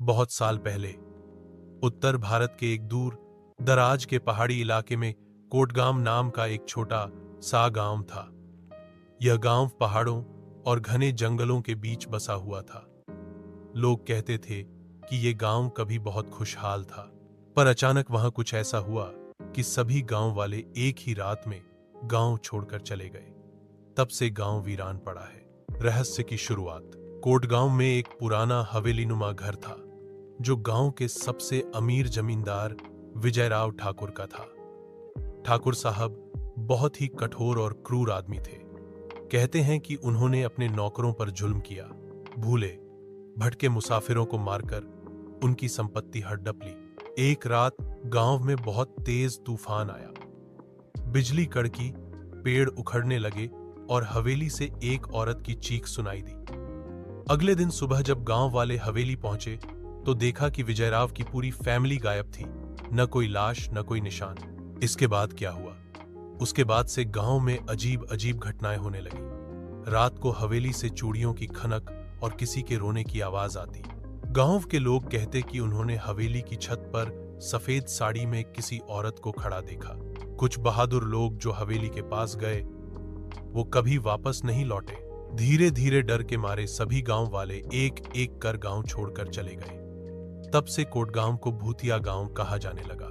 बहुत साल पहले उत्तर भारत के एक दूर दराज के पहाड़ी इलाके में कोटगांव नाम का एक छोटा सा गांव था। यह गांव पहाड़ों और घने जंगलों के बीच बसा हुआ था। लोग कहते थे कि यह गांव कभी बहुत खुशहाल था, पर अचानक वहां कुछ ऐसा हुआ कि सभी गांव वाले एक ही रात में गांव छोड़कर चले गए। तब से गांव वीरान पड़ा है। रहस्य की शुरुआत। कोटगांव में एक पुराना हवेलीनुमा घर था जो गांव के सबसे अमीर जमींदार विजयराव ठाकुर का था। ठाकुर साहब बहुत ही कठोर और क्रूर आदमी थे। कहते हैं कि उन्होंने अपने नौकरों पर जुल्म किया, भूले भटके मुसाफिरों को मारकर उनकी संपत्ति हड़प ली। एक रात गांव में बहुत तेज तूफान आया, बिजली कड़की, पेड़ उखड़ने लगे और हवेली से एक औरत की चीख सुनाई दी। अगले दिन सुबह जब गांव वाले हवेली पहुंचे तो देखा कि विजयराव की पूरी फैमिली गायब थी। न कोई लाश, न कोई निशान। इसके बाद क्या हुआ? उसके बाद से गांव में अजीब अजीब घटनाएं होने लगी। रात को हवेली से चूड़ियों की खनक और किसी के रोने की आवाज आती। गांव के लोग कहते कि उन्होंने हवेली की छत पर सफेद साड़ी में किसी औरत को खड़ा देखा। कुछ बहादुर लोग जो हवेली के पास गए वो कभी वापस नहीं लौटे। धीरे धीरे डर के मारे सभी गांव वाले एक एक कर गांव छोड़कर चले गए। तब से कोटगांव को भूतिया गांव कहा जाने लगा।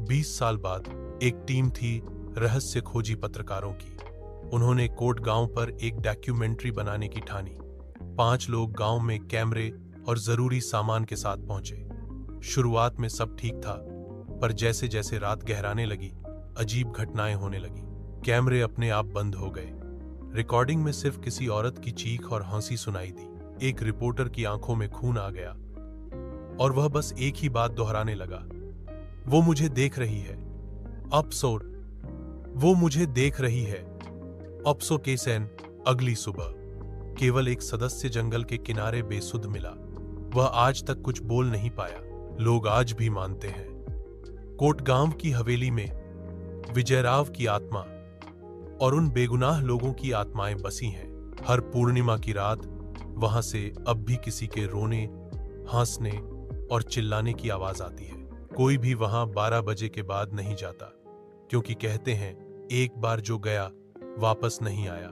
20 साल बाद एक टीम थी रहस्य खोजी पत्रकारों की। उन्होंने कोटगांव पर एक डॉक्यूमेंट्री बनाने की ठानी। 5 लोग गांव में कैमरे और जरूरी सामान के साथ पहुंचे। शुरुआत में सब ठीक था, पर जैसे जैसे रात गहराने लगी अजीब घटनाएं होने लगी। कैमरे अपने आप बंद हो गए। रिकॉर्डिंग में सिर्फ किसी औरत की चीख और हंसी सुनाई दी। एक रिपोर्टर की आंखों में खून आ गया और वह बस एक ही बात दोहराने लगा, वो मुझे देख रही है। अफसोस, वो मुझे देख रही है। अफसोस केसन। अगली सुबह केवल एक सदस्य जंगल के किनारे बेसुध मिला। वह आज तक कुछ बोल नहीं पाया। लोग आज भी मानते हैं कोटगांव की हवेली में विजयराव की आत्मा और उन बेगुनाह लोगों की आत्माएं बसी हैं। हर पूर्णिमा की रात वहां से अब भी किसी के रोने, हंसने और चिल्लाने की आवाज आती है। कोई भी वहां 12 बजे के बाद नहीं जाता, क्योंकि कहते हैं एक बार जो गया वापस नहीं आया।